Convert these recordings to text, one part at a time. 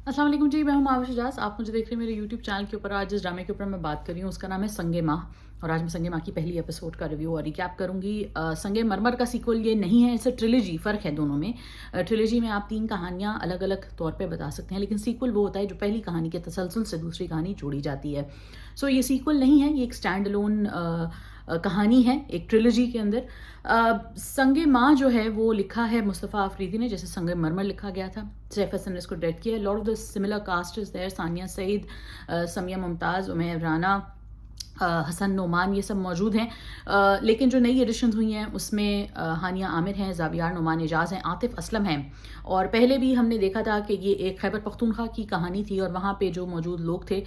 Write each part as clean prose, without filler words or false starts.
अस्सलाम वालेकुम जी, मैं हूँ माविश एजाज। आप मुझे देख रहे हैं मेरे यूट्यूब चैनल के ऊपर। आज जिस ड्रामे के ऊपर मैं बात कर रही हूँ उसका नाम है संगे माह, और आज मैं संगे माह की पहली एपिसोड का रिव्यू और रिकैप करूँगी। संगे मरमर का सीक्वल ये नहीं है, इट्स अ ट्रिलॉजी, फ़र्क है दोनों में। ट्रिलॉजी में आप 3 कहानियाँ अलग अलग तौर पे बता सकते हैं, लेकिन सीक्वल वो होता है जो पहली कहानी के तसलसल से दूसरी कहानी जोड़ी जाती है। सो ये सीक्वल नहीं है, ये एक स्टैंड अलोन कहानी है एक ट्रिलॉजी के अंदर। संगे माँ जो है वो लिखा है मुस्तफ़ा आफरीदी ने, जैसे संगे मरमर लिखा गया था। सैफ हसन ने इसको डायरेक्ट किया है। Lot of the similar cast is there, Sania Saeed, Samia Mumtaz, Umair Rana, Hasan Noman, ये सब मौजूद हैं। लेकिन जो नई एडिशंस हुई हैं उसमें हानिया आमिर हैं, ज़ावियार नोमान एजाज हैं, आतिफ असलम हैं। और पहले भी हमने देखा था कि ये एक खैबर पख्तूनख्वा की कहानी थी, और वहाँ पे जो मौजूद लोग थे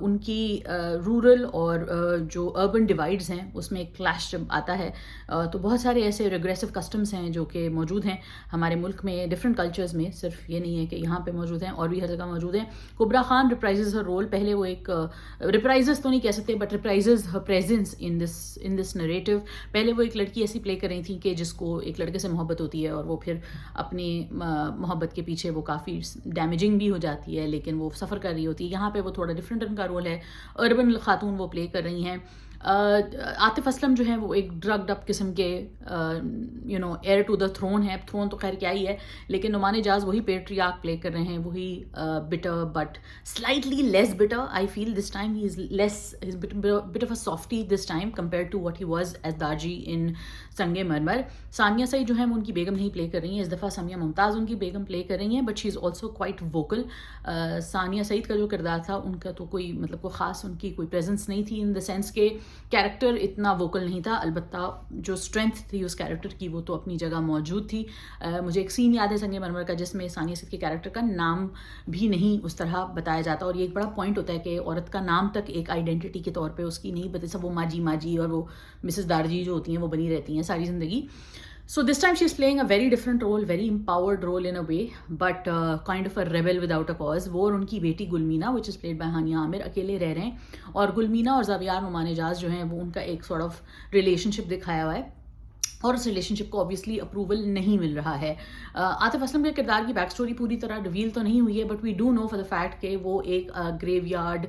उनकी रूरल और जो अर्बन डिवाइड्स हैं उसमें एक क्लैश जब आता है तो बहुत सारे ऐसे रिग्रेसिव कस्टम्स हैं जो कि मौजूद हैं हमारे मुल्क में, डिफरेंट कल्चर्स में। सिर्फ ये नहीं है कि यहाँ पे मौजूद हैं, और भी हर जगह मौजूद हैं। Kubra Khan reprises her role. पहले वो एक रिप्राइजेज तो नहीं कह सकते, but reprises her presence in this narrative. पहले वो एक लड़की ऐसी प्ले कर रही थी कि जिसको एक लड़के से मोहब्बत होती है, और वो फिर अपनी मोहब्बत के पीछे वो काफ़ी डैमेजिंग भी हो जाती है, लेकिन वो सफ़र कर रही होती है। यहाँ पे वो थोड़ा डिफरेंट उनका रोल है, अर्बन खातून वो प्ले कर रही हैं। आतिफ असलम जो है वो एक ड्रग्ड अप किस्म के एयर टू द थ्रोन है। थ्रोन तो खैर क्या ही है, लेकिन नुमान एजाज वही पेट्रियार्क प्ले कर रहे हैं, वही bitter but slightly less bitter. I feel this time he is less, bit of a softie this time compare to what he was as Darji in Sange Marmar. Sania Saeed जो है वो उनकी बेगम नहीं प्ले कर रही हैं, इस दफ़ा समिया मुमताज़ उनकी बेगम प्ले कर रही हैं, but she is also quite vocal. Sania Saeed का जो किरदार था उनका तो कोई कोई ख़ास उनकी कोई प्रेजेंस नहीं थी, इन द सेंस के कैरेक्टर इतना वोकल नहीं था। अलबत्ता जो स्ट्रेंथ थी उस कैरेक्टर की वो तो अपनी जगह मौजूद थी। मुझे एक सीन याद है संगे मरमर का जिसमें सानिया सईद के कैरेक्टर का नाम भी नहीं उस तरह बताया जाता, और ये एक बड़ा पॉइंट होता है कि औरत का नाम तक एक आइडेंटिटी के तौर पे उसकी नहीं बता, सब वो माजी माजी और वो मिसेस दारजी जो होती हैं वो बनी रहती हैं सारी ज़िंदगी। So this time she's playing a very different role, very empowered role in a way, but kind of a rebel without a cause. वो और उनकी बेटी गुलमीना, which is played by हानिया आमिर, अकेले रह रहे हैं, और गुलमीना और ज़ावियार नोमान एजाज जो हैं वो उनका एक सॉर्ट ऑफ रिलेशनशिप दिखाया हुआ है, और उस रिलेशनशिप को ऑब्वियसली अप्रूवल नहीं मिल रहा है। आतिफ असलम के किरदार की बैक स्टोरी पूरी तरह रिवील तो नहीं हुई है, but we do know for the fact कि वो एक ग्रेव यार्ड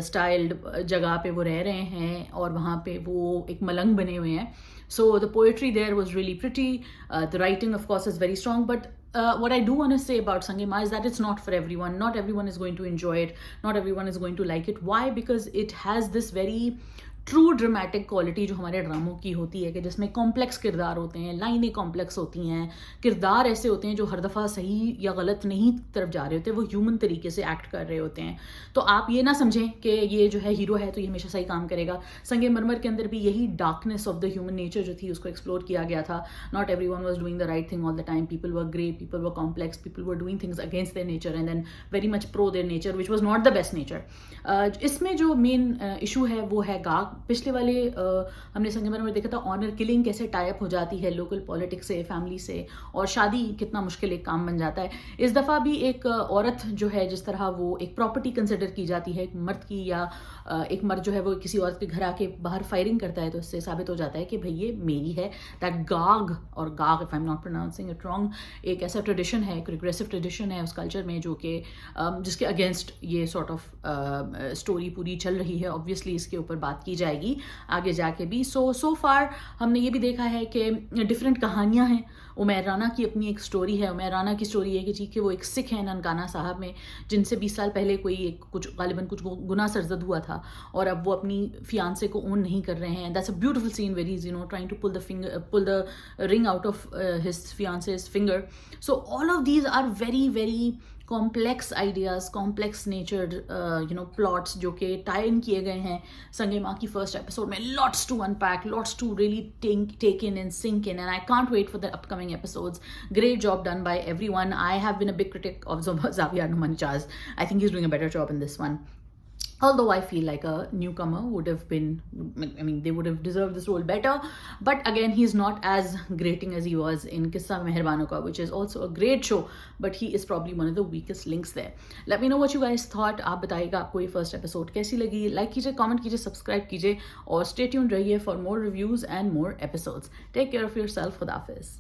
स्टाइल्ड जगह पे वो रह रहे हैं, और वहाँ पे वो एक मलंग बने हुए हैं। So the poetry there was really pretty, the writing of course is very strong, but what I do want to say about Sange Ma is that it's not for everyone. Not everyone is going to enjoy it. Not everyone is going to like it. Why? Because it has this very true dramatic quality जो हमारे ड्रामों की होती है, कि जिसमें complex किरदार होते हैं, लाइनें कॉम्प्लेक्स होती हैं, किरदार ऐसे होते हैं जो हर दफ़ा सही या गलत नहीं तरफ जा रहे होते, वो ह्यूमन तरीके से एक्ट कर रहे होते हैं। तो आप ये ना समझें कि ये जो है हीरो है तो ये हमेशा सही काम करेगा। संगे मरमर के अंदर भी यही darkness of the human nature जो थी उसको एक्सप्लोर किया गया था। Not everyone was doing the right thing all the time, people were grey, people were complex, people were doing things against their nature and then very much pro their nature, which was not the best nature. इसमें जो main issue है वो है गाग। पिछले वाले हमने संगे मरमर में देखा था ऑनर किलिंग कैसे टाइप हो जाती है लोकल पॉलिटिक्स से, फैमिली से, और शादी कितना मुश्किल एक काम बन जाता है। इस दफ़ा भी एक औरत जो है जिस तरह वो एक प्रॉपर्टी कंसिडर की जाती है एक मर्द की, या एक मर्द जो है वो किसी औरत के घर आके बाहर फायरिंग करता है तो इससे साबित हो जाता है कि भाई ये मेरी है। दैट गाग, और gag if I am not pronouncing it wrong, एक ऐसा ट्रेडिशन है, एक रिग्रेसिव ट्रेडिशन है उस कल्चर में जो कि जिसके अगेंस्ट ये सॉर्ट ऑफ स्टोरी पूरी चल रही है। ऑब्वियसली इसके ऊपर बात की जाएगी आगे जाके भी। सो फार हमने ये भी देखा है कि डिफरेंट कहानियां हैं। उमैर राना की अपनी एक स्टोरी है। उमैर राना की स्टोरी है कि वो एक सिख हैं ननकाना साहब में, जिनसे 20 साल पहले कोई एक कुछ गालिबन कुछ गुनाह सरजद हुआ था, और अब वो अपनी फियांसे को ओन नहीं कर रहे हैं। That's a beautiful scene where he is trying to pull the ring out of his fiance's finger. So all of these are very very complex ideas, complex natured plots जो कि tie in किए गए हैं संगे माँ की first episode में. Lots to unpack, lots to really take in and sync in, and I can't wait for the upcoming episodes. Great job done by everyone. I have been a big critic of Xavier Nouman Ejaz. I think he's doing a better job in this one. Although I feel like a newcomer would have been, I mean, they would have deserved this role better. But again, he's not as grating as he was in Kissa Meherbano Ka, which is also a great show. But he is probably one of the weakest links there. Let me know what you guys thought. आप बताइएगा आपको ये first episode कैसी लगी. Like कीजिए, comment कीजिए, subscribe कीजिए, और stay tuned रहिए for more reviews and more episodes. Take care of yourself. खुदा हाफिज़.